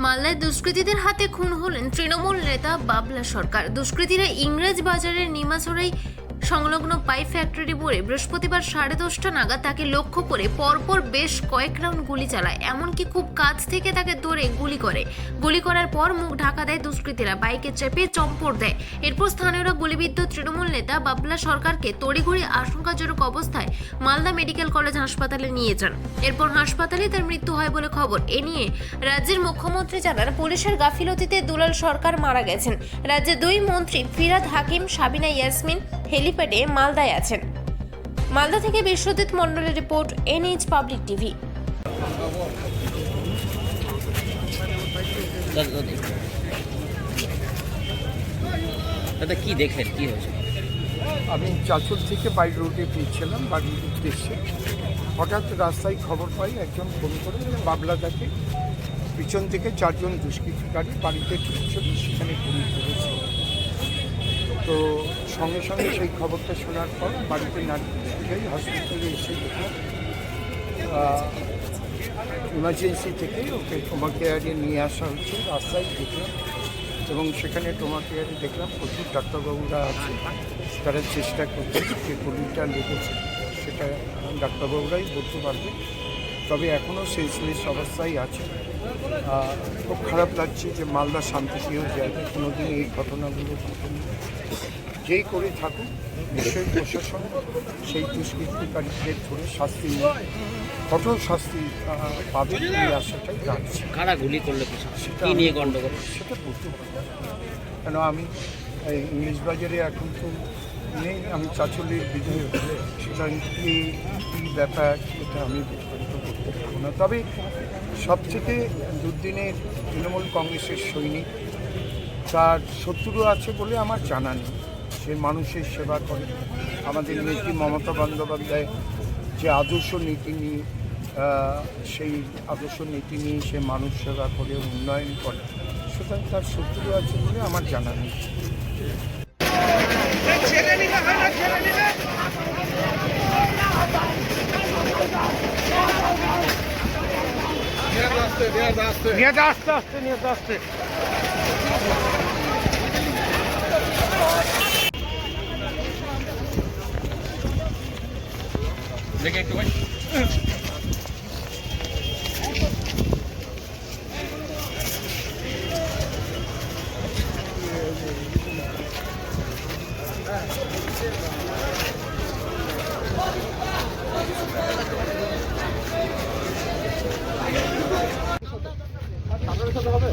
মালদায় দুষ্কৃতীদের হাতে খুন হলেন তৃণমূল নেতা বাবলা সরকার। দুষ্কৃতীরা ইংরেজ বাজারের নিমাছড়াই সংলগ্ন পাইপ ফ্যাক্টরি মোড়ে বৃহস্পতিবার 10:30 নাগাদ তাকে লক্ষ্য করে পরপর বেশ কয়েক রাউন্ড গুলি চালায়। এমনকি খুব কাছ থেকে তাকে ধরে গুলি করে। গুলি করার পর মুখ ঢাকা দেয় দুষ্কৃতীরা, বাইকে চেপে চম্পট দেয়। এরপর স্থানীয়রা গুলিবিদ্ধ তৃণমূল নেতা বাবলা সরকারকে তড়িঘড়ি আশঙ্কাজনক অবস্থায় মালদা মেডিকেল কলেজ হাসপাতালে নিয়ে যান। এরপর হাসপাতালে তার মৃত্যু হয় বলে খবর। এ নিয়ে রাজ্যের মুখ্যমন্ত্রী জানান, পুলিশের গাফিলতিতে দুলাল সরকার মারা গেছেন। রাজ্যের দুই মন্ত্রী ফিরহাদ হাকিম, সাবিনা ইয়াসমিন হেলিপ্যাডে মালদায় আছেন। মালদা থেকে বিশ্বজিৎ মণ্ডলের রিপোর্ট, NH পাবলিক টিভি। দাদা কি দেখলেন, কি হয়েছে? আমি চাঁচল থেকে বাইর রোডে ফিরছিলাম বাড়ির উদ্দেশ্যে। হঠাৎ রাস্তায় খবর পাই, একজন ফোন করে বাবলাদাকে পিছন থেকে 4 জন দুষ্কৃতিকারী বাড়িতে ঢুকছিল, সেখানে গুলি করেছে। তো সঙ্গে সঙ্গে সেই খবরটা শোনার পর বাড়িতে না যাই, হসপিটালে এসে দেখলাম ইমার্জেন্সি থেকে ওকে ট্রমা কেয়ারে নিয়ে আসা হচ্ছে। রাস্তায় দেখলাম এবং সেখানে ট্রমা কেয়ারে দেখলাম প্রচুর ডাক্তারবাবুরা আছে, তারা চেষ্টা করছে যে গুলিটা লেগেছে সেটা ডাক্তারবাবুরাই বলতে পারবে। তবে এখনও সেন্সলেস অবস্থায় আছে। খুব খারাপ লাগছে যে মালদা শান্তিপ্রিয় জায়গা, কোনোদিন এই ঘটনাগুলো ঘটেনি। যেই করে থাকুক নিশ্চয়ই প্রশাসন সেই দুষ্কৃতিকারীদের ধরে শাস্তি নেয়, কঠোর শাস্তি পাবে এই আশাটাই রাখছি। কারা গুলি করলে কি নিয়ে গন্ডগোল সেটা বলতে পারবো না, কেন আমি ইংলিশ বাজারে এখন তো নেই, আমি চাঁচলের বিধায়ক, সেটা কি ব্যাপার এটা আমি বিস্তারিত করতে পারবো না। তবে সবথেকে দুর্দিনের তৃণমূল কংগ্রেসের সৈনিক, তার শত্রু আছে বলে আমার জানা নেই। সে মানুষের সেবা করে। আমাদের নেত্রী মমতা বন্দ্যোপাধ্যায় যে আদর্শ নীতি নিয়ে সেই আদর্শ নীতি নিয়ে সে মানুষ সেবা করে, উন্নয়ন করে, সুতরাং তার শত্রু আছে বলে আমার জানা নেই। আস্তে দেখে একটু ভাই। হবে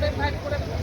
না বাইরে হবে